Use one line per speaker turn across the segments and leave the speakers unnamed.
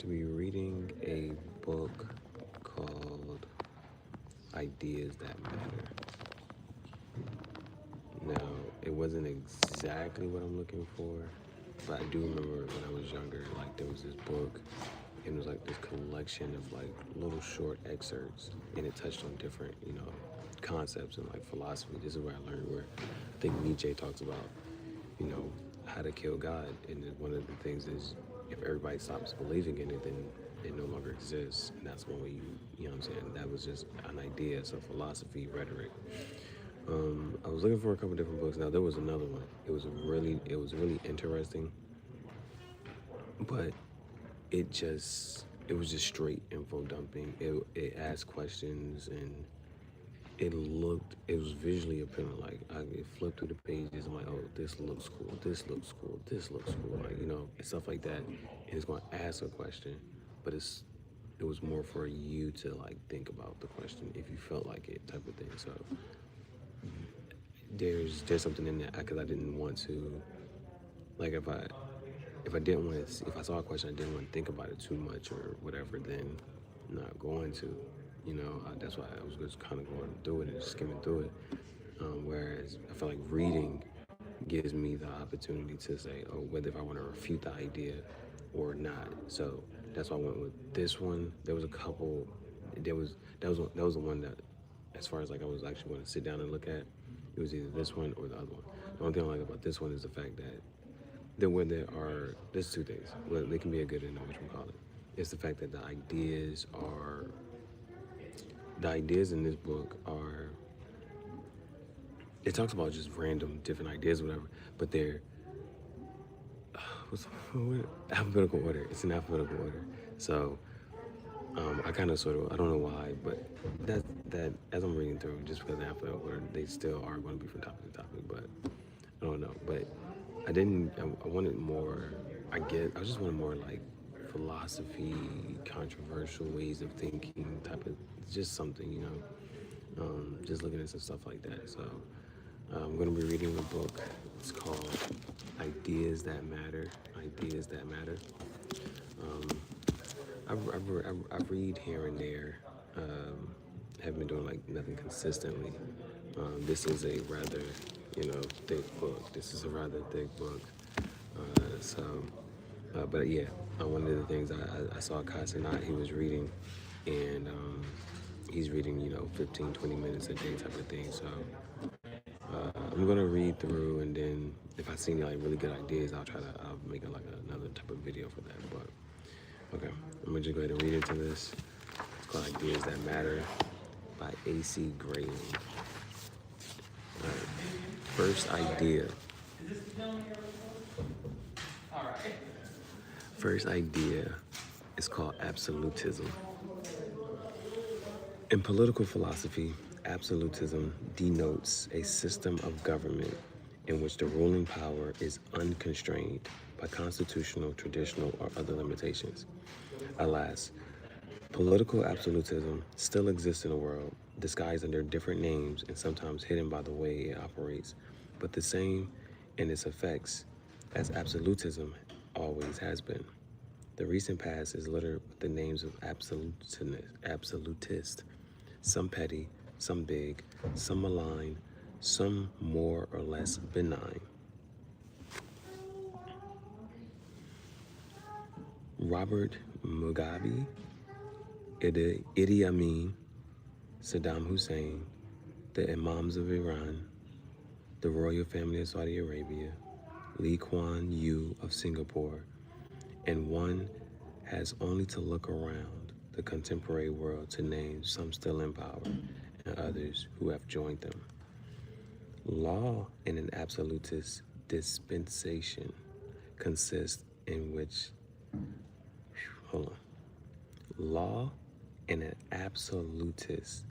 to be reading a book called Ideas That Matter. Now, it wasn't exactly what I'm looking for, but I do remember when I was younger, like there was this book, and it was like this collection of like little short excerpts, and it touched on different, concepts and like philosophy. This is where I learned where I think Nietzsche talks about, how to kill God, and then one of the things is if everybody stops believing in it, then it no longer exists, and that's one way you know what I'm saying. That was just an idea, so philosophy, rhetoric. I was looking for a couple different books. Now there was another one. It was really interesting, but it was just straight info dumping. It asked questions and it was visually appealing. Like I flipped through the pages. I'm like, oh, this looks cool. This looks cool. This looks cool. Like and stuff like that. And it's going to ask a question, but it was more for you to like think about the question if you felt like it, type of thing. So there's something in that because I didn't want to, like, if I didn't want to, if I saw a question I didn't want to think about it too much or whatever, then I'm not going to. That's why I was just kind of going through it and skimming through it. Whereas I feel like reading gives me the opportunity to say, oh, whether if I want to refute the idea or not. So that's why I went with this one. There was a couple. That was the one that, as far as like I was actually going to sit down and look at, it was either this one or the other one. The only thing I like about this one is the fact that there's two things. Well, they can be a good and a whatchamacallit. It's the fact that the ideas in this book are, it talks about just random different ideas or whatever, but they're, what, alphabetical order. It's in alphabetical order. So I kind of sort of, I don't know why, but that as I'm reading through, just because of alphabetical order, they still are going to be from topic to topic, but I don't know. But I wanted more, I just wanted more like philosophy, controversial ways of thinking type of, just something, just looking at some stuff like that. So I'm going to be reading a book. It's called Ideas That Matter. Ideas That Matter. I read here and there. Haven't been doing like nothing consistently. This is a rather, thick book. This is a rather thick book. But yeah, one of the things I saw Kai Cenat, he was reading, and he's reading, 15, 20 minutes a day type of thing. So I'm gonna read through, and then if I see any like really good ideas, I'll make like another type of video for that. But okay, I'm gonna just go ahead and read into this. It's called Ideas That Matter by A.C. Grayling. All right. First idea. First idea is called absolutism. In political philosophy, absolutism denotes a system of government in which the ruling power is unconstrained by constitutional, traditional, or other limitations. Alas, political absolutism still exists in the world, disguised under different names and sometimes hidden by the way it operates, but the same in its effects as absolutism always has been. The recent past is littered with the names of absolutists, some petty, some big, some malign, some more or less benign. Robert Mugabe, Idi Amin, Saddam Hussein, the Imams of Iran, the royal family of Saudi Arabia, Lee Kuan Yew of Singapore, and one has only to look around the contemporary world to name some still in power and others who have joined them. Law in an absolutist dispensation consists in which, hold on, law in an absolutist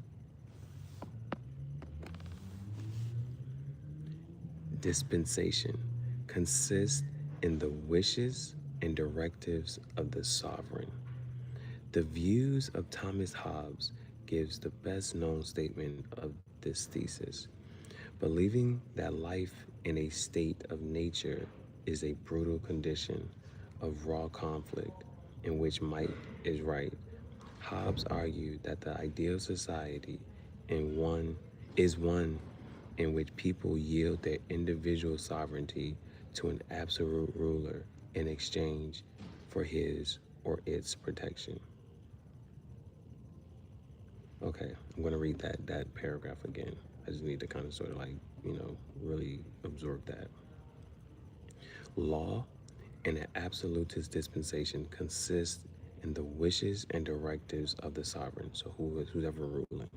dispensation consists in the wishes and directives of the sovereign. The views of Thomas Hobbes gives the best known statement of this thesis. Believing that life in a state of nature is a brutal condition of raw conflict in which might is right. Hobbes argued that the ideal society in one is one in which people yield their individual sovereignty to an absolute ruler in exchange for his or its protection. Okay, I'm going to read that paragraph again. I just need to kind of sort of like, really absorb that. Law in an absolutist dispensation consists in the wishes and directives of the sovereign, so who's ever ruling.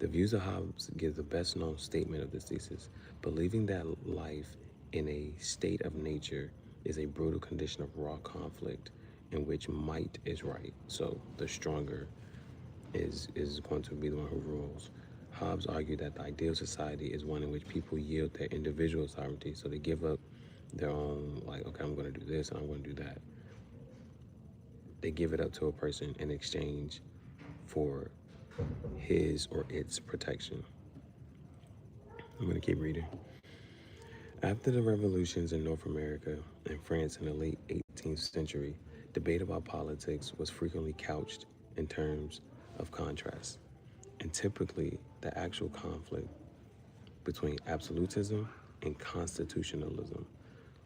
The views of Hobbes give the best known statement of this thesis, believing that life in a state of nature is a brutal condition of raw conflict in which might is right. So the stronger is going to be the one who rules. Hobbes argued that the ideal society is one in which people yield their individual sovereignty, so they give up their own, like, okay, I'm going to do this and I'm going to do that. They give it up to a person in exchange for his or its protection. I'm going to keep reading. After the revolutions in North America and France in the late 18th century, debate about politics was frequently couched in terms of contrast, and typically the actual conflict between absolutism and constitutionalism.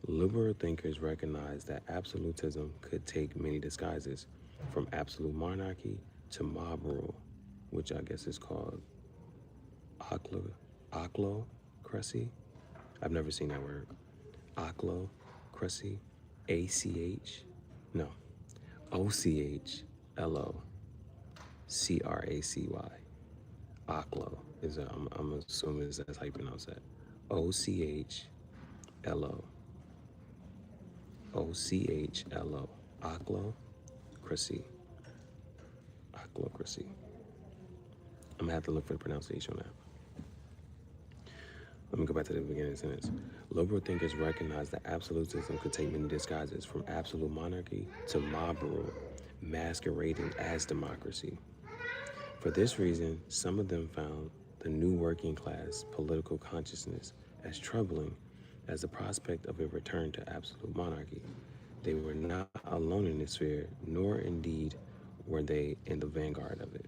Liberal thinkers recognized that absolutism could take many disguises, from absolute monarchy to mob rule, which I guess is called ochlocracy. I've never seen that word. Ochlocracy. ACH. No. OCHLOCRACY. Ochlo is I'm assuming that's how you pronounce that. OCHLO. OCHLO. Ochlocracy. Ochlocracy. I'm gonna have to look for the pronunciation on that. Let me go back to the beginning of the sentence. Liberal thinkers recognize that absolutism could take many disguises, from absolute monarchy to mob rule, masquerading as democracy. For this reason, some of them found the new working class political consciousness as troubling as the prospect of a return to absolute monarchy. They were not alone in this fear, nor indeed were they in the vanguard of it.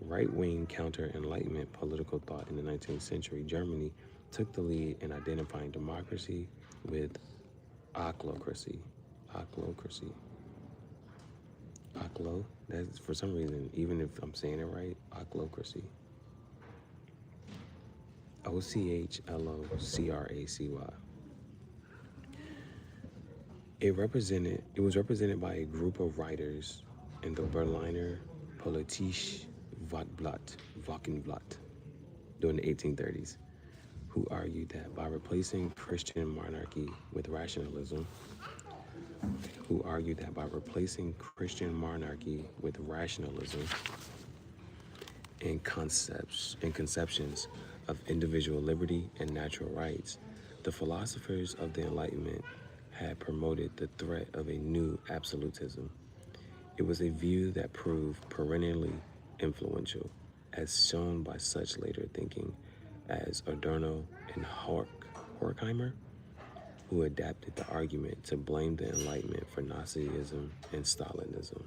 Right-wing counter-Enlightenment political thought in the 19th century Germany took the lead in identifying democracy with ochlocracy. Ochlocracy. Ochlo, that's for some reason, even if I'm saying it right, ochlocracy. OCHLOCRACY. It was represented by a group of writers in the Berliner Politische Wochenblatt during the 1830s, who argued that by replacing Christian monarchy with rationalism, and conceptions of individual liberty and natural rights, the philosophers of the Enlightenment had promoted the threat of a new absolutism. It was a view that proved perennially influential, as shown by such later thinking as Adorno and Horkheimer, who adapted the argument to blame the Enlightenment for Nazism and Stalinism.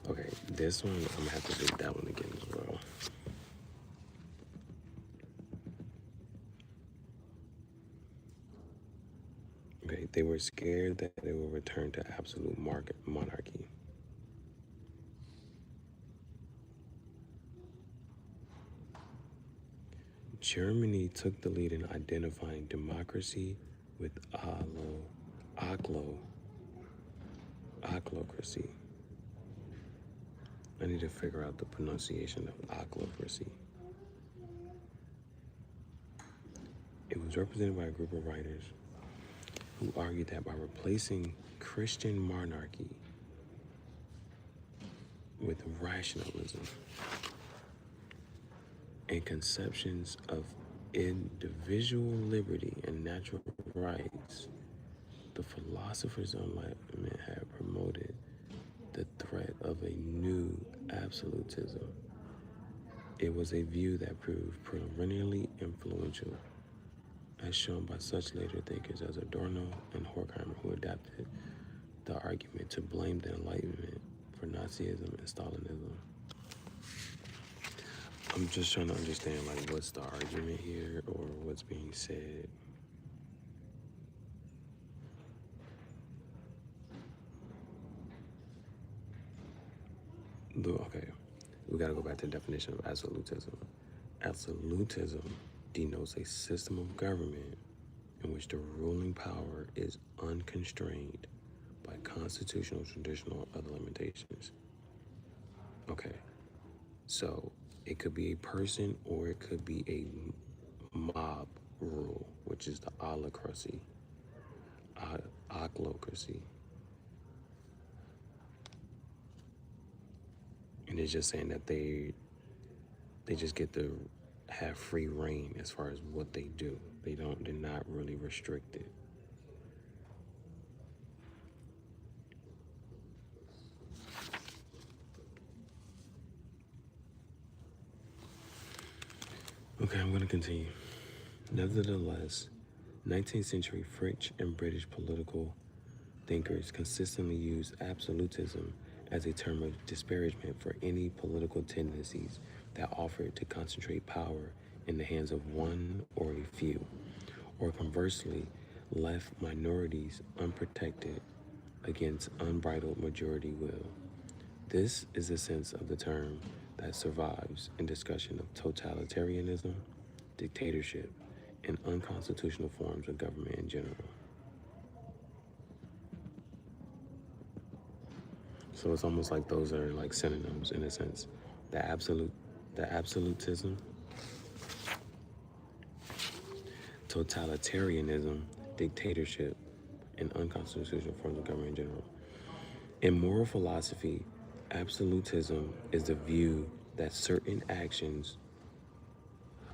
Okay, this one, I'm gonna have to read that one again as well. Okay, they were scared that they would return to absolute monarchy. Germany took the lead in identifying democracy with ochlocracy. I need to figure out the pronunciation of ochlocracy. It was represented by a group of writers who argued that by replacing Christian monarchy with rationalism and conceptions of individual liberty and natural rights, the philosophers of Enlightenment had promoted the threat of a new absolutism. It was a view that proved perennially influential, as shown by such later thinkers as Adorno and Horkheimer, who adapted the argument to blame the Enlightenment for Nazism and Stalinism. I'm just trying to understand, like, what's the argument here or what's being said. Okay, we gotta go back to the definition of absolutism. Absolutism denotes a system of government in which the ruling power is unconstrained by constitutional, traditional, or other limitations. Okay, so it could be a person or it could be a mob rule, which is the autocracy. Oclocracy. And it's just saying that they just get to have free reign as far as what they do. They're not really restricted. Okay, I'm gonna continue. Nevertheless, 19th century French and British political thinkers consistently used absolutism as a term of disparagement for any political tendencies that offered to concentrate power in the hands of one or a few, or conversely, left minorities unprotected against unbridled majority will. This is the sense of the term that survives in discussion of totalitarianism, dictatorship, and unconstitutional forms of government in general. So it's almost like those are like synonyms in a sense. The absolutism, totalitarianism, dictatorship, and unconstitutional forms of government in general. In moral philosophy, absolutism is the view that certain actions,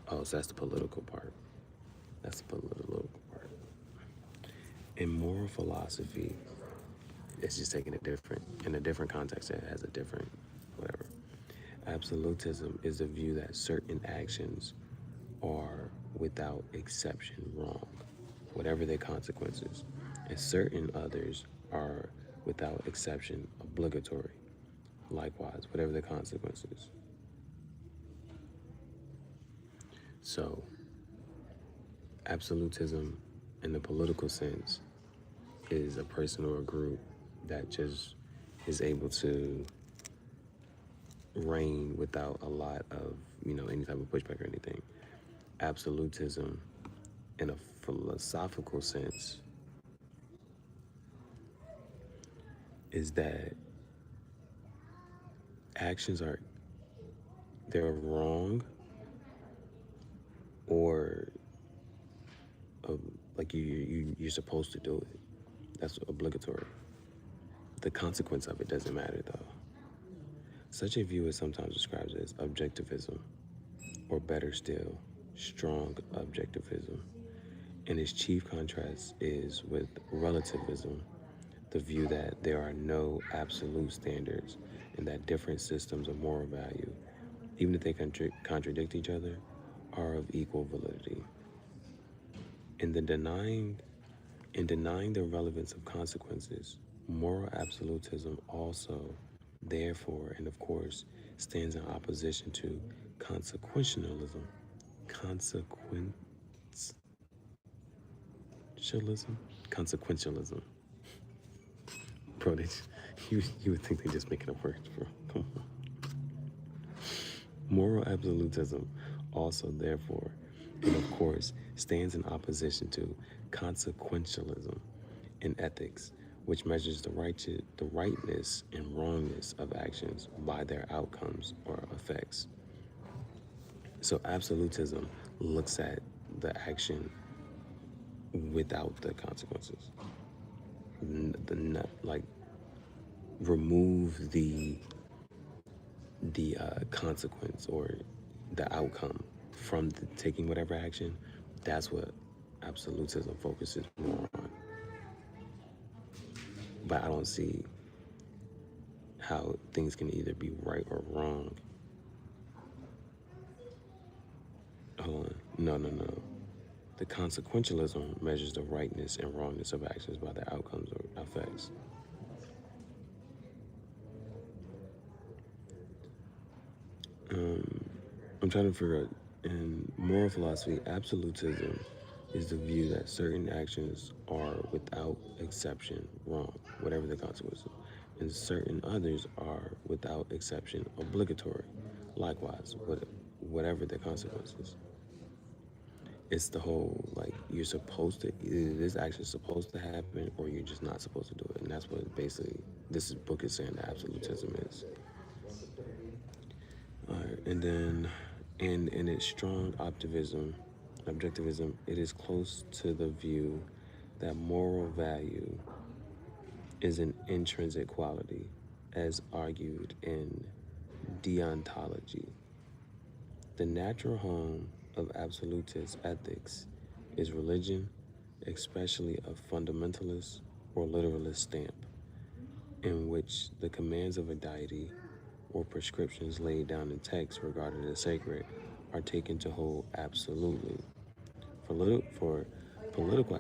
so that's the political part. That's the political part. In moral philosophy, it's just taking in a different context, it has a different, whatever. Absolutism is the view that certain actions are without exception wrong, whatever their consequences, and certain others are without exception obligatory, likewise, whatever the consequences. So, absolutism in the political sense is a person or a group that just is able to reign without a lot of, any type of pushback or anything. Absolutism in a philosophical sense is that actions they're wrong or like you're supposed to do it. That's obligatory. The consequence of it doesn't matter though. Such a view is sometimes described as objectivism, or better still, strong objectivism. And its chief contrast is with relativism, the view that there are no absolute standards and that different systems of moral value, even if they contradict each other, are of equal validity. In denying the relevance of consequences, moral absolutism also, therefore, and of course, stands in opposition to consequentialism. Consequentialism. Bro, you would think they're just making up words, bro. Come on. Moral absolutism also, therefore, and of course, stands in opposition to consequentialism in ethics, which measures the rightness and wrongness of actions by their outcomes or effects. So absolutism looks at the action without the consequences. Remove the consequence or the outcome from taking whatever action. That's what absolutism focuses more on. But I don't see how things can either be right or wrong. Hold on. No. The consequentialism measures the rightness and wrongness of actions by their outcomes or effects. Um, I'm trying to figure out, in moral philosophy, absolutism is the view that certain actions are without exception wrong, whatever the consequences, and certain others are without exception obligatory, likewise, whatever the consequences. It's the whole like you're supposed to either this action is supposed to happen or you're just not supposed to do it, and that's what basically book is saying that absolutism is. And then, in its strong objectivism, it is close to the view that moral value is an intrinsic quality, as argued in deontology. The natural home of absolutist ethics is religion, especially a fundamentalist or literalist stamp, in which the commands of a deity or prescriptions laid down in text regarded as sacred are taken to hold absolutely. For political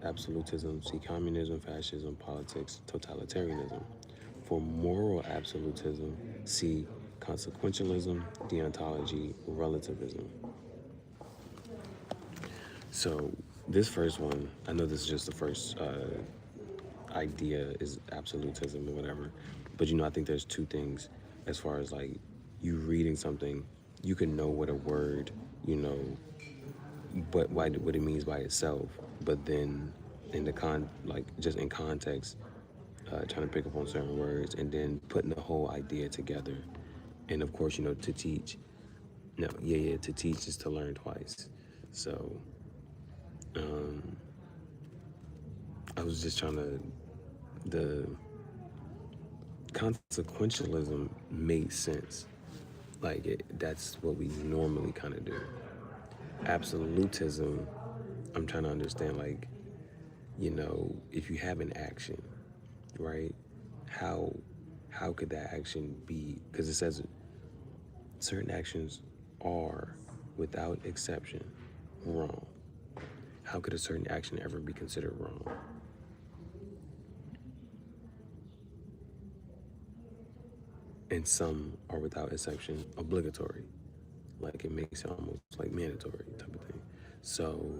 absolutism, see communism, fascism, politics, totalitarianism. For moral absolutism, see consequentialism, deontology, relativism. So this first one, I know this is just the first idea is absolutism or whatever, but I think there's two things as far as like you reading something, you can know what a word, you know, but what it means by itself, but then in the like just in context, trying to pick up on certain words and then putting the whole idea together, and of course to teach. No, yeah, to teach is to learn twice. So um, I was just trying to the consequentialism made sense. Like that's what we normally kind of do. Absolutism, I'm trying to understand like if you have an action, right? How how could that action be? Because it says certain actions are, without exception, wrong. How could a certain action ever be considered wrong? And some are, without exception, obligatory. Like it makes it almost like mandatory type of thing. So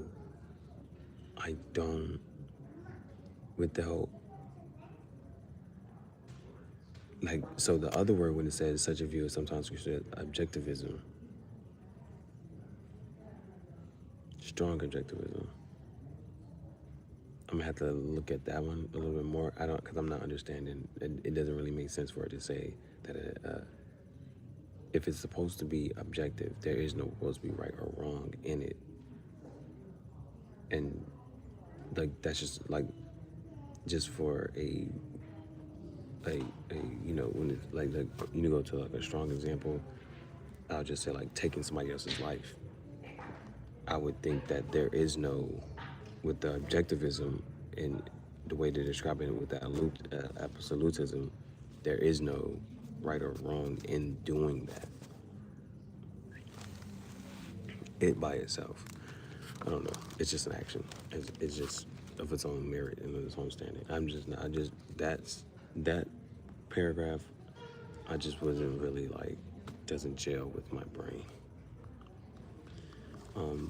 I don't, with the whole, like, so the other word when it says such a view is sometimes considered objectivism, strong objectivism. I'm gonna have to look at that one a little bit more. I don't, because I'm not understanding. It doesn't really make sense for it to say that if it's supposed to be objective, there is no supposed to be right or wrong in it, and like that's just like just for a when it's like go to like a strong example. I'll just say like taking somebody else's life. I would think that there is no, with the objectivism and the way they're describing it with the absolutism, there is no right or wrong in doing that. It by itself, I don't know. It's just an action. It's just of its own merit and of its own standing. I'm just not. I just that paragraph. I just wasn't really like doesn't gel with my brain.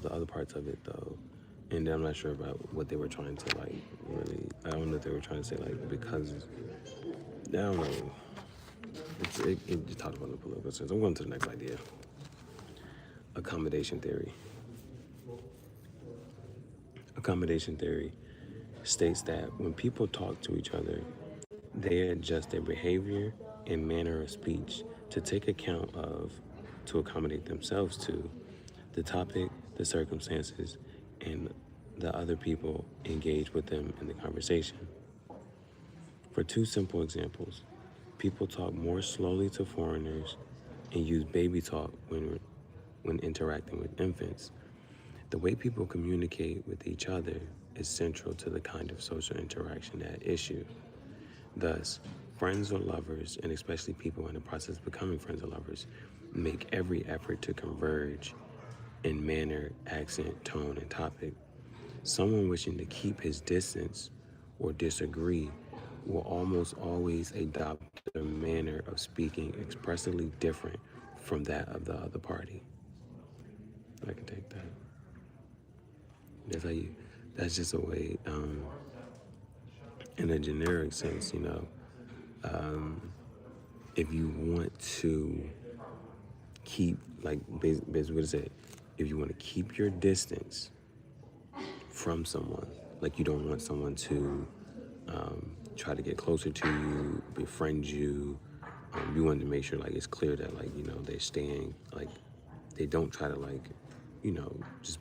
The other parts of it though, and I'm not sure about what they were trying to like really. I don't know if they were trying to say like because I don't know. It just talked about the political sense. I'm going to the next idea. Accommodation theory. Accommodation theory states that when people talk to each other, they adjust their behavior and manner of speech to take account of, to accommodate themselves to, the topic, the circumstances, and the other people engaged with them in the conversation. For two simple examples, people talk more slowly to foreigners and use baby talk when interacting with infants. The way people communicate with each other is central to the kind of social interaction at issue. Thus, friends or lovers, and especially people in the process of becoming friends or lovers, make every effort to converge in manner, accent, tone, and topic. Someone wishing to keep his distance or disagree will almost always adopt a manner of speaking expressively different from that of the other party. I can take that. That's how you. That's just a way, in a generic sense, if you want to keep, like, basically what it said, if you want to keep your distance from someone, like you don't want someone to try to get closer to you, befriend you, you want to make sure, like, it's clear that, like, they're staying, like, they don't try to, like, just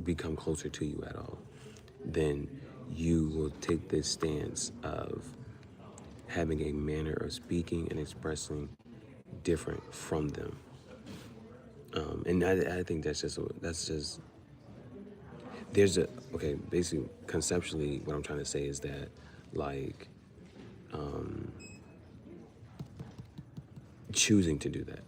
become closer to you at all, then you will take this stance of having a manner of speaking and expressing different from them. And I think there's basically conceptually what I'm trying to say is that, like, choosing to do that.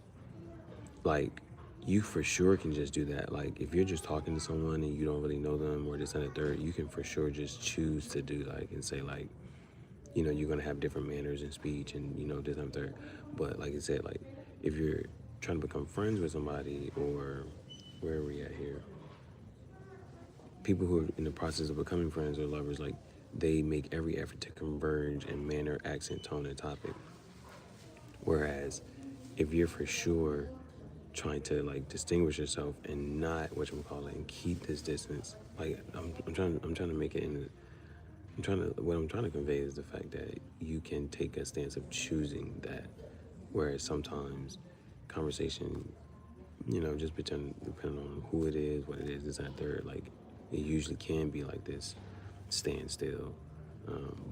Like, you for sure can just do that. Like, if you're just talking to someone and you don't really know them or this and a third, you can for sure just choose to do, like, and say, like, you're going to have different manners in speech and, this and third. But like I said, like, if you're trying to become friends with somebody, or where are we at here? People who are in the process of becoming friends or lovers, like, they make every effort to converge in manner, accent, tone, and topic. Whereas if you're for sure trying to, like, distinguish yourself and not and keep this distance, like, I'm trying to make it in. What I'm trying to convey is the fact that you can take a stance of choosing that, whereas sometimes conversation, just depending on who it is, what it is, this and third, like, it usually can be like this standstill.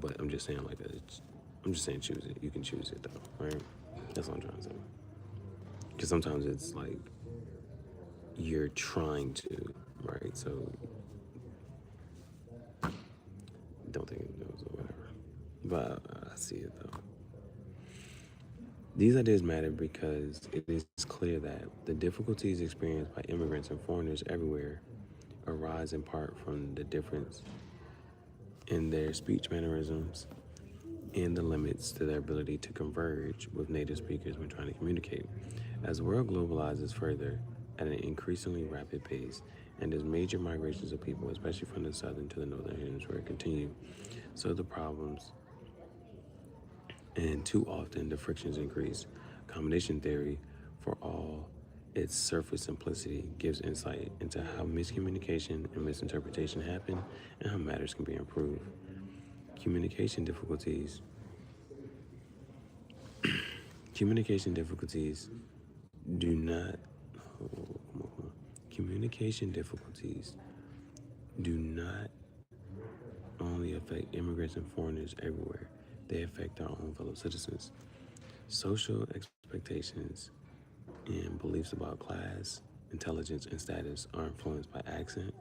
But I'm just saying, choose it. You can choose it though, right? That's what I'm trying to say. Because sometimes it's like you're trying to, right? So don't think it knows or whatever. But I see it though. These ideas matter because it is clear that the difficulties experienced by immigrants and foreigners everywhere arise in part from the difference in their speech mannerisms and the limits to their ability to converge with native speakers when trying to communicate. As the world globalizes further at an increasingly rapid pace, and as major migrations of people, especially from the southern to the northern hemisphere, continue, so the problems and too often the frictions increase. Combination theory, for all its surface simplicity, gives insight into how miscommunication and misinterpretation happen and how matters can be improved. Communication difficulties do not communication difficulties do not only affect immigrants and foreigners everywhere, they affect our own fellow citizens. Social expectations and beliefs about class, intelligence, and status are influenced by accent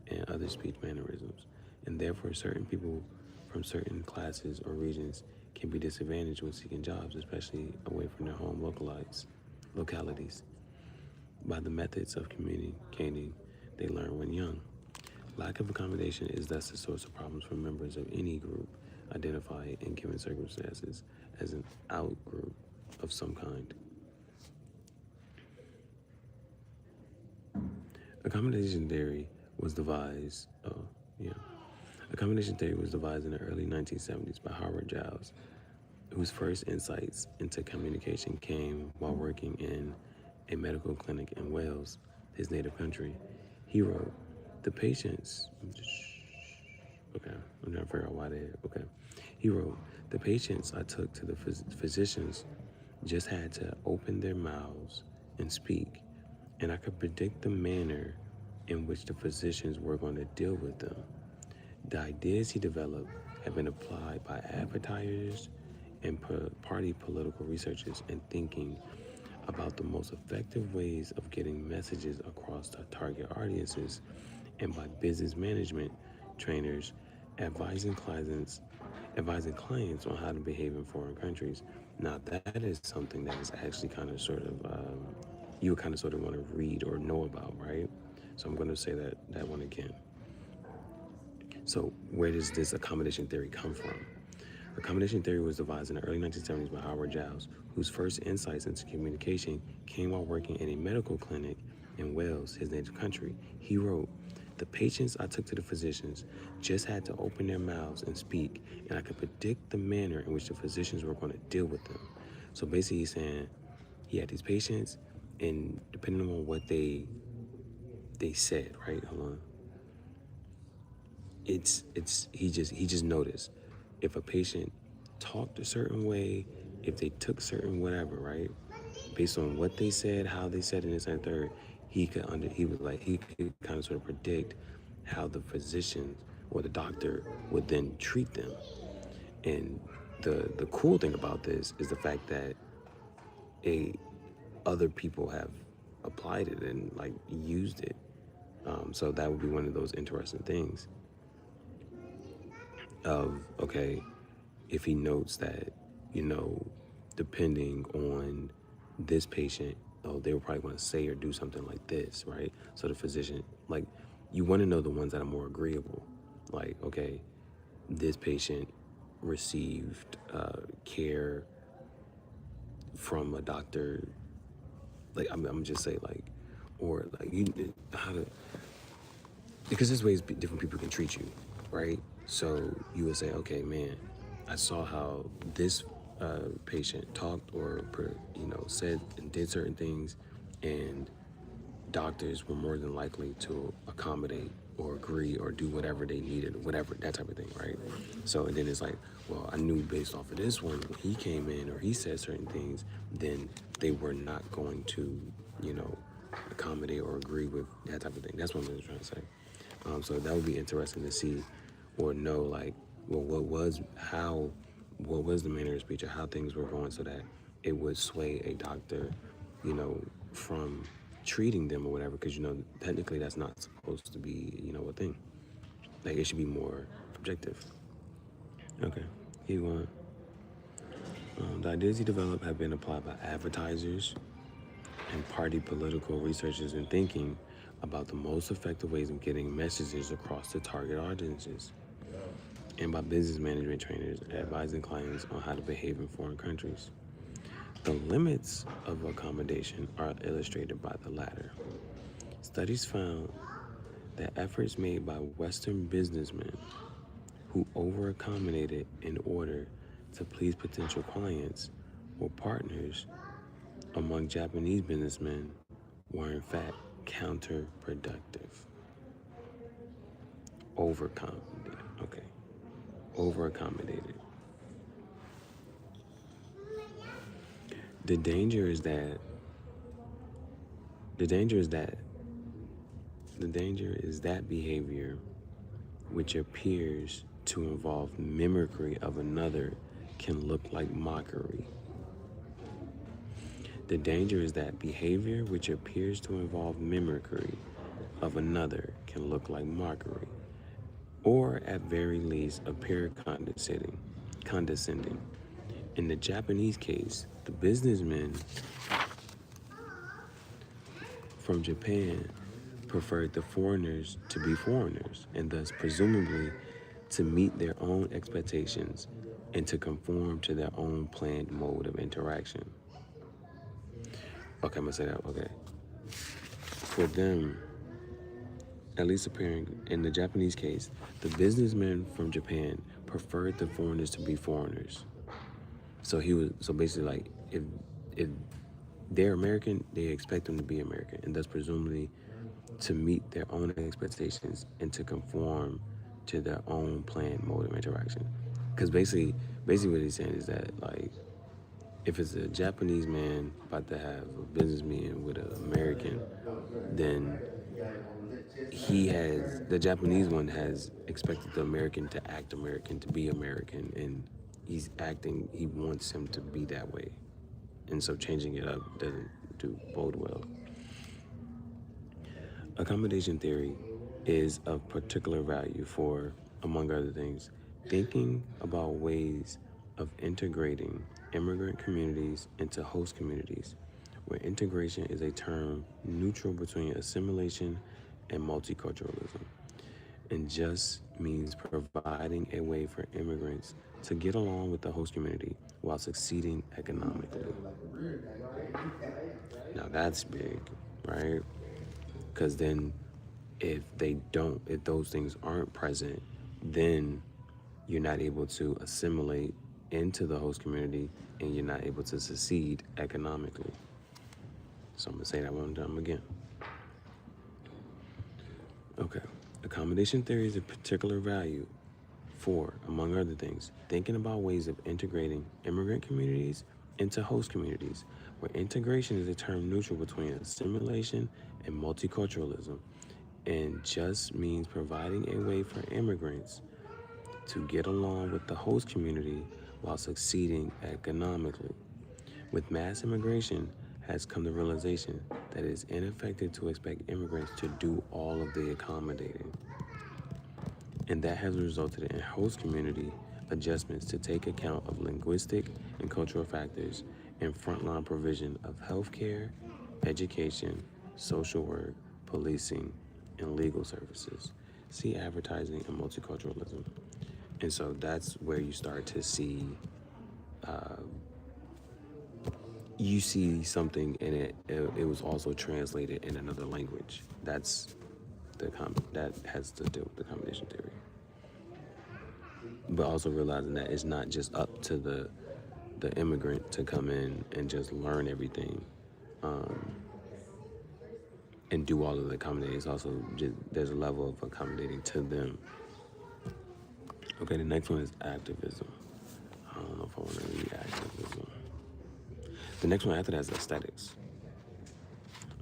and other speech mannerisms, and therefore certain people from certain classes or regions can be disadvantaged when seeking jobs, especially away from their home localities, by the methods of communicating they learn when young. Lack of accommodation is thus the source of problems for members of any group identified in given circumstances as an out-group of some kind. Accommodation theory was devised in the early 1970s by Howard Giles, whose first insights into communication came while working in a medical clinic in Wales, his native country. He wrote, "The patients." Okay, I'm trying to figure out why they're okay. He wrote, "The patients I took to the physicians just had to open their mouths and speak, and I could predict the manner in which the physicians were going to deal with them. The ideas he developed have been applied by advertisers and party political researchers in thinking about the most effective ways of getting messages across to target audiences, and by business management trainers advising clients on how to behave in foreign countries." Now that is something that is actually kind of sort of you would kind of sort of want to read or know about, right? So I'm going to say that one again. So where does this accommodation theory come from? Accommodation theory was devised in the early 1970s by Howard Giles, whose first insights into communication came while working in a medical clinic in Wales, his native country. He wrote, "The patients I took to the physicians just had to open their mouths and speak, and I could predict the manner in which the physicians were going to deal with them." So basically, he's saying he had these patients, and depending on what they said, right? Hold on. It's he just noticed if a patient talked a certain way, if they took certain whatever, right, based on what they said, how they said it, and this and third, he could kind of sort of predict how the physician or the doctor would then treat them. And the cool thing about this is the fact that a other people have applied it and like used it. So that would be one of those interesting things of, okay, if he notes that, you know, depending on this patient, oh, they were probably going to say or do something like this, right? So the physician, like, you want to know the ones that are more agreeable. Like, okay, this patient received care from a doctor, like, I'm just say, like, or like, how to, because there's ways different people can treat you, right? So you would say, okay, man, I saw how this patient talked or said and did certain things, and doctors were more than likely to accommodate or agree or do whatever they needed, whatever, that type of thing, right? So and then it's like, well, I knew based off of this one, when he came in or he said certain things, then they were not going to, accommodate or agree with that type of thing. That's what I'm trying to say. So that would be interesting to see or know, like, well, what was the manner of speech or how things were going, so that it would sway a doctor, from treating them or whatever, because technically that's not supposed to be a thing. Like, it should be more objective. Okay, keep going. The ideas he developed have been applied by advertisers and party political researchers in thinking about the most effective ways of getting messages across to target audiences, and by business management trainers advising clients on how to behave in foreign countries. The limits of accommodation are illustrated by the latter. Studies found that efforts made by Western businessmen who over-accommodated in order to please potential clients or partners among Japanese businessmen were in fact counterproductive. Over-accommodated. Okay. Over-accommodated. The danger is that the danger is that behavior which appears to involve mimicry of another can look like mockery. The danger is that behavior which appears to involve mimicry of another can look like mockery, or at very least appear condescending. In the Japanese case, the businessmen from Japan preferred the foreigners to be foreigners, and thus presumably to meet their own expectations and to conform to their own planned mode of interaction. Okay, I'm gonna say that, okay. For them, at least appearing in the Japanese case, the businessmen from Japan preferred the foreigners to be foreigners. So basically, like, if they're American, they expect them to be American, and thus presumably to meet their own expectations and to conform to their own planned mode of interaction. Because basically what he's saying is that, like, if it's a Japanese man about to have a business meeting with an American, then the Japanese one has expected the American to act American, to be American, and he wants him to be that way. And so changing it up doesn't bode well. Accommodation theory is of particular value for, among other things, thinking about ways of integrating immigrant communities into host communities, where integration is a term neutral between assimilation and multiculturalism, and just means providing a way for immigrants to get along with the host community while succeeding economically. Now that's big, right? Because then if those things aren't present, then you're not able to assimilate into the host community and you're not able to succeed economically. So I'm gonna say that one time again. Okay. Accommodation theory is a particular value for, among other things, thinking about ways of integrating immigrant communities into host communities, where integration is a term neutral between assimilation and multiculturalism, and just means providing a way for immigrants to get along with the host community while succeeding economically. With mass immigration has come the realization that it is ineffective to expect immigrants to do all of the accommodating. And that has resulted in host community adjustments to take account of linguistic and cultural factors and frontline provision of healthcare, education, social work, policing, and legal services. See advertising and multiculturalism. And so that's where you start to see, you see something in it was also translated in another language. That's that has to do with the accommodation theory. But also realizing that it's not just up to the immigrant to come in and just learn everything, and do all of the accommodating. It's also just, there's a level of accommodating to them. Okay, the next one is activism. I don't know if I want to read activism. The next one after that is aesthetics.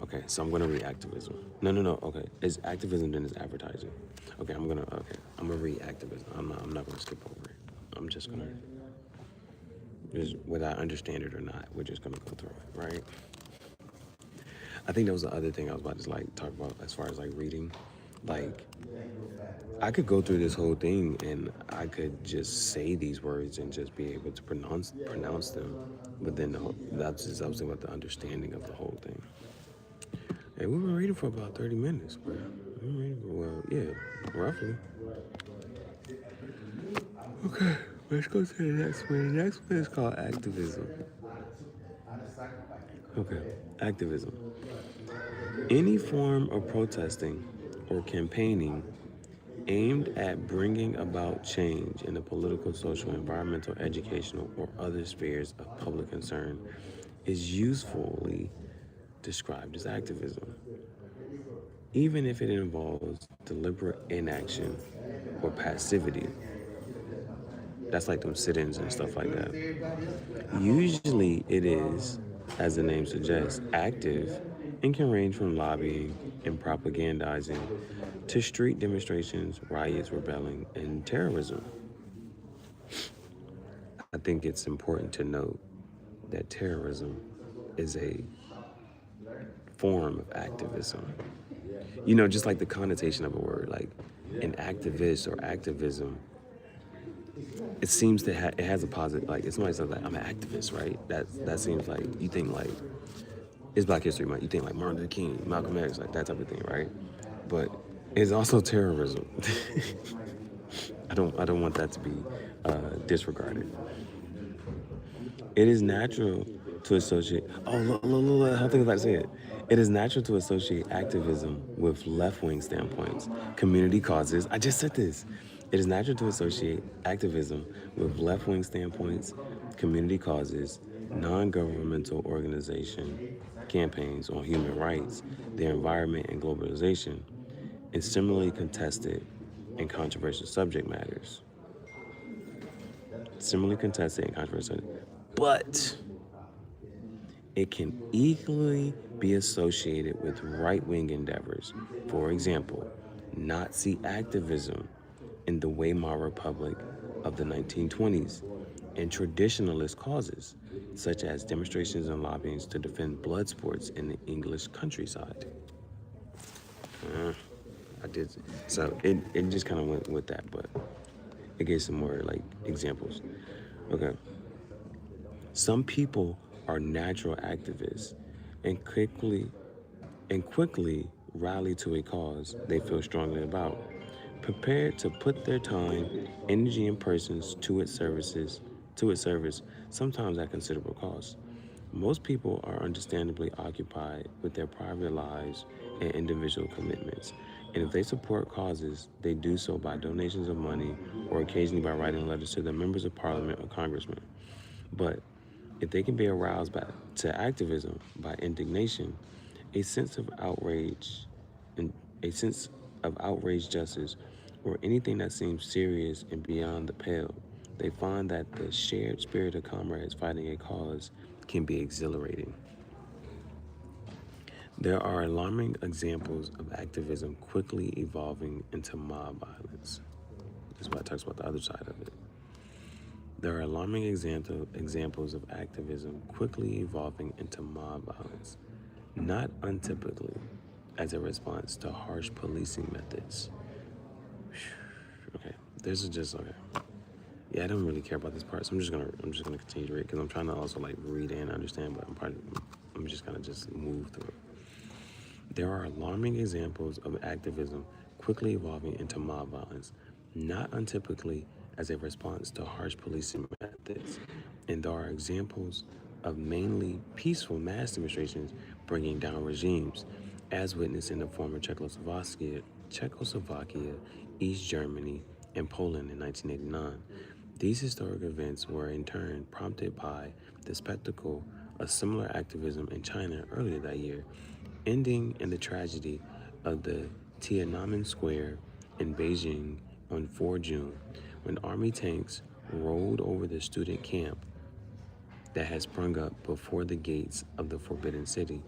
Okay, so I'm gonna read activism. No. Okay, it's activism, then it's advertising. Okay, I'm gonna read activism. I'm not gonna skip over it. I'm just gonna, whether I understand it or not, we're just gonna go through it, right? I think that was the other thing I was about to talk about as far as reading. I could go through this whole thing and I could just say these words and just be able to pronounce them, but then that's just I was thinking about the understanding of the whole thing. Hey, we've been reading for about 30 minutes, bro. Roughly. Okay, let's go to the next one. The next one is called activism. Okay, activism. Any form of protesting or campaigning aimed at bringing about change in the political, social, environmental, educational, or other spheres of public concern is usefully described as activism, even if it involves deliberate inaction or passivity. That's like them sit-ins and stuff like that. Usually it is, as the name suggests, active and can range from lobbying and propagandizing to street demonstrations, riots, rebelling, and terrorism. I think it's important to note that terrorism is a form of activism. Just like the connotation of a word, like an activist or activism, it seems to it has a positive, like if somebody says like I'm an activist, right? That seems like you think like it's Black History Month. You think like Martin Luther King, Malcolm X, like that type of thing, right? But it's also terrorism. I don't want that to be disregarded. It is natural to associate. Oh, look, I think I was about to say it. It is natural to associate activism with left-wing standpoints, community causes. I just said this. It is natural to associate activism with left-wing standpoints, community causes, non-governmental organization campaigns on human rights, the environment, and globalization, and similarly contested and controversial subject matters. Similarly contested and controversial, but it can equally be associated with right-wing endeavors. For example, Nazi activism in the Weimar Republic of the 1920s, and traditionalist causes, such as demonstrations and lobbyings to defend blood sports in the English countryside. I did, so it just kind of went with that, but it gave some more examples. Okay. Some people are natural activists and quickly rally to a cause they feel strongly about, prepared to put their time energy and persons to its service, sometimes at considerable cost. Most people are understandably occupied with their private lives and individual commitments, and if they support causes, they do so by donations of money or occasionally by writing letters to their members of parliament or congressmen. But if they can be aroused to activism by indignation, a sense of outrage, and a sense of outraged justice, or anything that seems serious and beyond the pale, they find that the shared spirit of comrades fighting a cause can be exhilarating. There are alarming examples of activism quickly evolving into mob violence. That's why it talks about the other side of it. There are alarming examples of activism quickly evolving into mob violence, not untypically as a response to harsh policing methods. Okay, this is just okay. Yeah, I don't really care about this part, so I'm just gonna continue to read because I'm trying to also like read and understand, but I'm just gonna just move through it. There are alarming examples of activism quickly evolving into mob violence, not untypically as a response to harsh policing methods, and there are examples of mainly peaceful mass demonstrations bringing down regimes, as witnessed in the former Czechoslovakia, East Germany, and Poland in 1989. These historic events were in turn prompted by the spectacle of similar activism in China earlier that year, ending in the tragedy of the Tiananmen Square in Beijing on 4 June, when army tanks rolled over the student camp that had sprung up before the gates of the Forbidden City.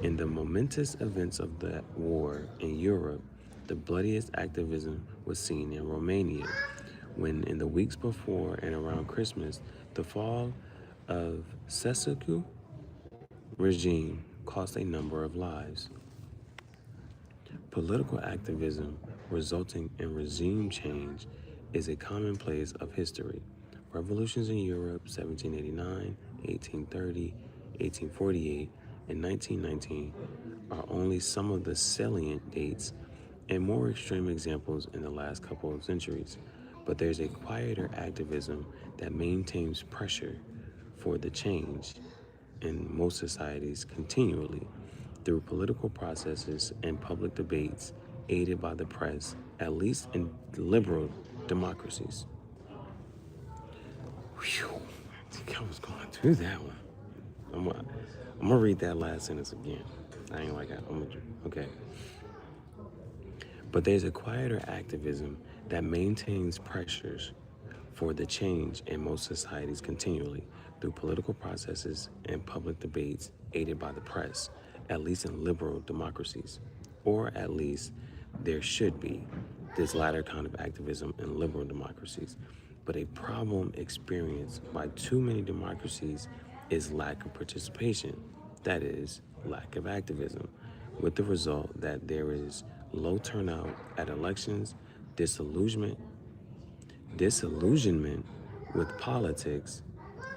In the momentous events of the war in Europe, the bloodiest activism was seen in Romania, when in the weeks before and around Christmas, the fall of Ceausescu regime cost a number of lives. Political activism resulting in regime change is a commonplace of history. Revolutions in Europe, 1789, 1830, 1848, and 1919 are only some of the salient dates and more extreme examples in the last couple of centuries. But there's a quieter activism that maintains pressure for the change in most societies continually through political processes and public debates aided by the press, at least in liberal democracies. Whew, I think I was going through that one. I'm gonna read that last sentence again. I ain't like that. Okay. But there's a quieter activism that maintains pressures for the change in most societies continually through political processes and public debates aided by the press, at least in liberal democracies. Or at least there should be this latter kind of activism in liberal democracies. But a problem experienced by too many democracies is lack of participation, that is, lack of activism, with the result that there is low turnout at elections, disillusionment with politics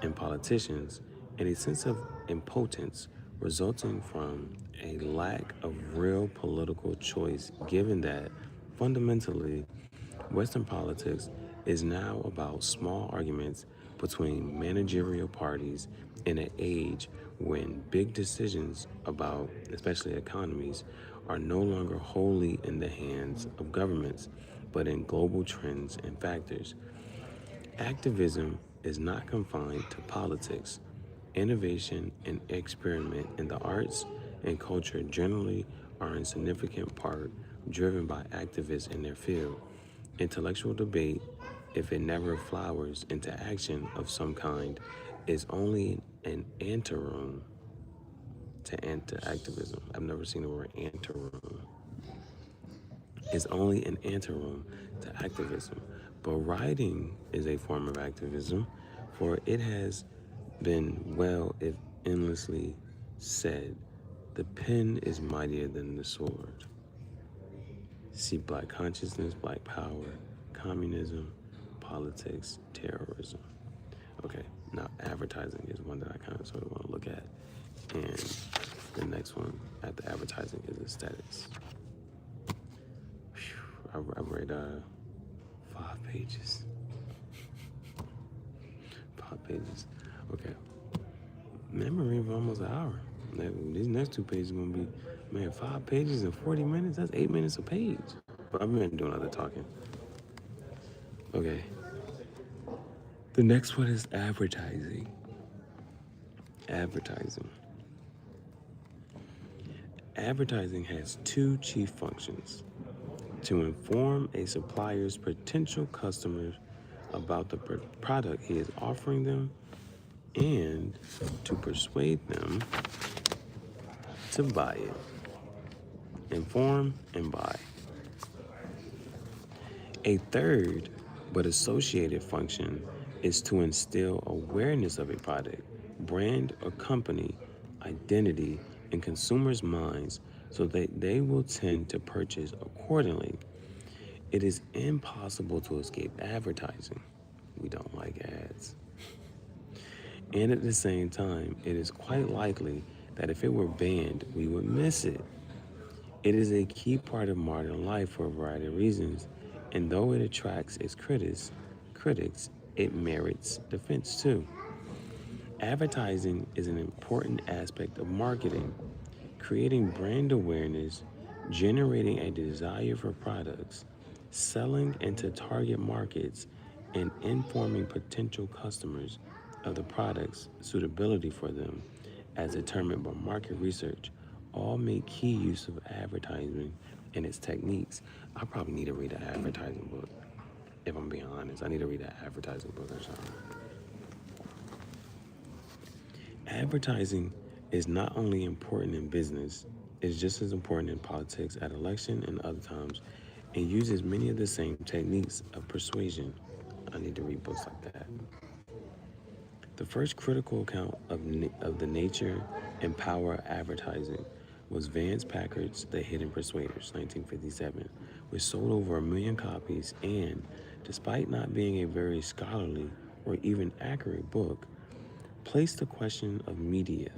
and politicians, and a sense of impotence resulting from a lack of real political choice, given that fundamentally Western politics is now about small arguments between managerial parties in an age when big decisions about, especially economies, are no longer wholly in the hands of governments, but in global trends and factors. Activism is not confined to politics. Innovation and experiment in the arts and culture generally are in significant part driven by activists in their field. Intellectual debate, if it never flowers into action of some kind, is only an anteroom to activism. I've never seen the word anteroom. Is only an anteroom to activism. But writing is a form of activism, for it has been well, if endlessly said, the pen is mightier than the sword. See Black consciousness, Black power, communism, politics, terrorism. Okay, now advertising is one that I kind of sort of want to look at. And the next one after advertising is aesthetics. I read 5 pages. 5 pages. Okay. Man, I'm reading for almost an hour. These next 2 pages are gonna be, man, 5 pages in 40 minutes. That's 8 minutes a page. But I've been doing other talking. Okay. The next one is advertising. Advertising. Advertising has two chief functions: to inform a supplier's potential customers about the product he is offering them, and to persuade them to buy it. Inform and buy. A third but associated function is to instill awareness of a product, brand, or company identity in consumers' minds so that they will tend to purchase accordingly. It is impossible to escape advertising. We don't like ads. And at the same time, it is quite likely that if it were banned, we would miss it. It is a key part of modern life for a variety of reasons, and though it attracts its critics, it merits defense too. Advertising is an important aspect of marketing, creating brand awareness, generating a desire for products, selling into target markets, and informing potential customers of the product's suitability for them, as determined by market research, all make key use of advertising and its techniques. I probably need to read an advertising book. If I'm being honest, I need to read an advertising book or something. Advertising is not only important in business, it's just as important in politics, at election, and other times, and uses many of the same techniques of persuasion. I need to read books like that. The first critical account of the nature and power of advertising was Vance Packard's The Hidden Persuaders, 1957, which sold over 1 million copies and, despite not being a very scholarly or even accurate book, placed the question of media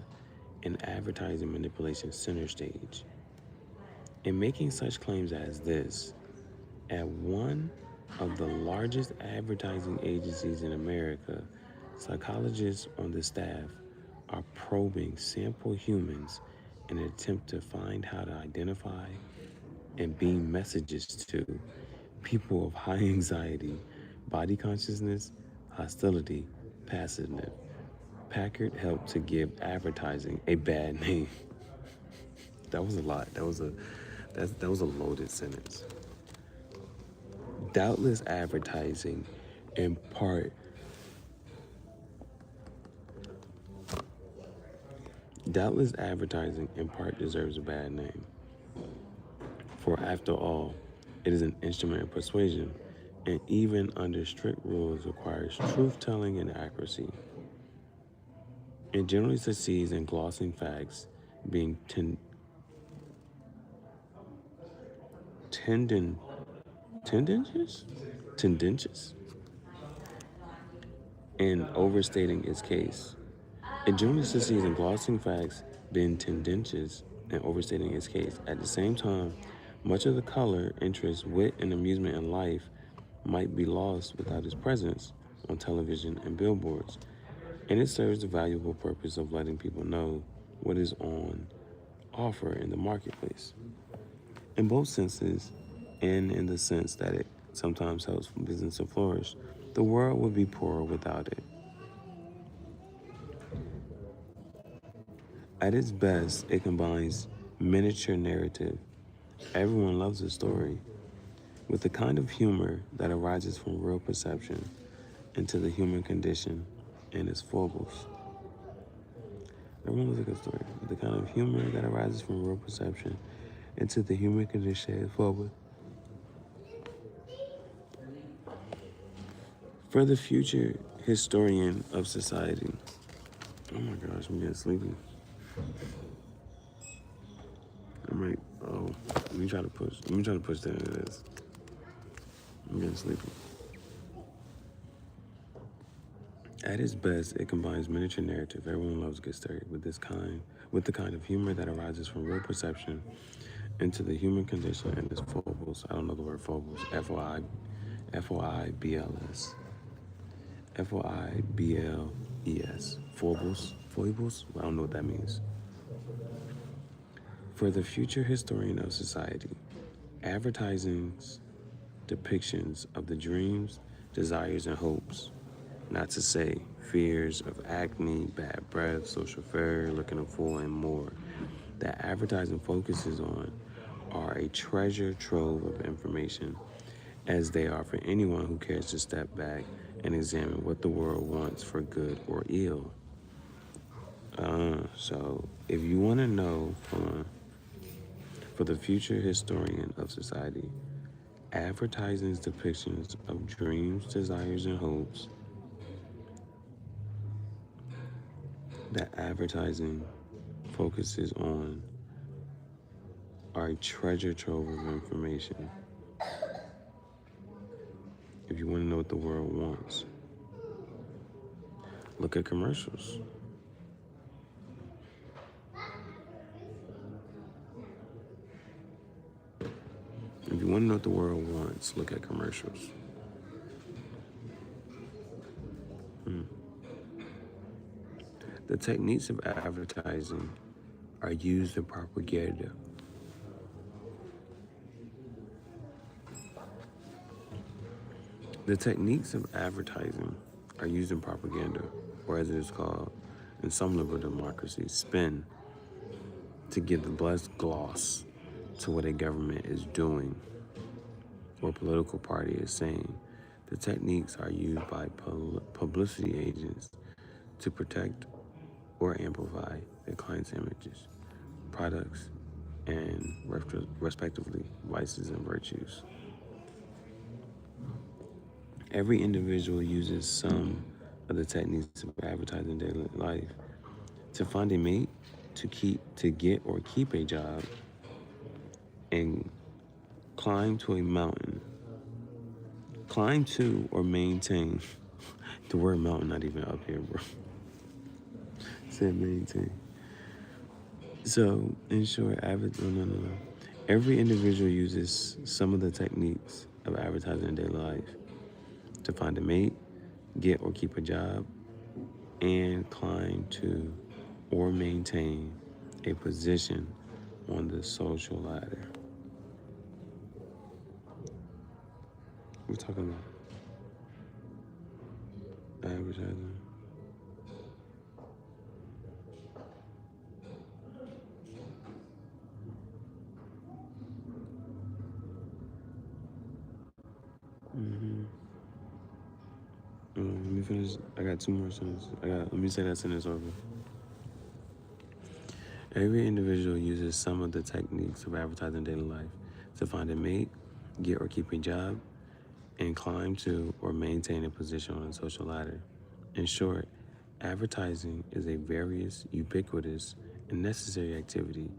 and advertising manipulation center stage. In making such claims as this, at one of the largest advertising agencies in America, psychologists on the staff are probing sample humans in an attempt to find how to identify and beam messages to people of high anxiety, body consciousness, hostility, passiveness. Packard helped to give advertising a bad name. That was a lot. That was a loaded sentence. Doubtless advertising in part deserves a bad name. For after all, it is an instrument of persuasion, and even under strict rules requires truth-telling and accuracy. It generally succeeds in glossing facts, being tendentious, and overstating its case. It generally succeeds in glossing facts, being tendentious, and overstating its case. At the same time, much of the color, interest, wit, and amusement in life might be lost without its presence on television and billboards, and it serves the valuable purpose of letting people know what is on offer in the marketplace. In both senses, and in the sense that it sometimes helps business to flourish, the world would be poorer without it. At its best, it combines miniature narrative, everyone loves a story, with the kind of humor that arises from real perception into the human condition and its foibles. Everyone loves a good story, with the kind of humor that arises from real perception into the human condition and its foibles. For the future historian of society, oh my gosh, I'm getting sleepy. Let me try to push the end of this. I'm getting sleepy. At its best, it combines miniature narrative, everyone loves a good story, with the kind of humor that arises from real perception into the human condition and its foibles. I don't know the word foibles. Foibls. Foibles. Foibles? Foibles? I don't know what that means. For the future historian of society, advertising's depictions of the dreams, desires, and hopes, not to say fears of acne, bad breath, social failure, looking a fool, and more, that advertising focuses on are a treasure trove of information, as they are for anyone who cares to step back and examine what the world wants for good or ill. So, if you want to know, for the future historian of society, advertising's depictions of dreams, desires, and hopes, that advertising focuses on are a treasure trove of information. If you want to know what the world wants, look at commercials. If you want to know what the world wants, look at commercials. The techniques of advertising are used in propaganda. The techniques of advertising are used in propaganda, or as it is called in some liberal democracies, spin, to give the blessed gloss to what a government is doing or political party is saying. The techniques are used by publicity agents to protect or amplify their clients' images, products, and respectively, vices and virtues. Every individual uses some of the techniques of advertising in daily life to find a mate, to get or keep a job, and climb to a mountain. Climb to or maintain. The word mountain not even up here, bro. Said maintain. So, in short, no. Every individual uses some of the techniques of advertising in daily life to find a mate, get or keep a job, and climb to or maintain a position on the social ladder. We're talking about advertising. Let me finish. I got two more sentences. Let me say that sentence over. Every individual uses some of the techniques of advertising in daily life to find a mate, get or keep a job, and climb to or maintain a position on the social ladder. In short, advertising is a various, ubiquitous, and necessary activity.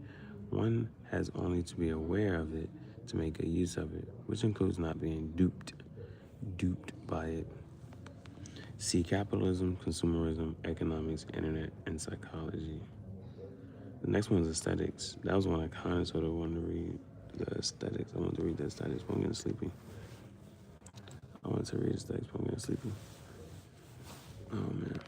One has only to be aware of it to make good use of it, which includes not being duped by it. See capitalism, consumerism, economics, internet, and psychology. The next one is aesthetics. That was one I kind of sort of wanted to read. The aesthetics. I wanted to read the aesthetics, but I'm getting sleepy. I wanted to read aesthetics, but I'm getting sleepy. Oh, man.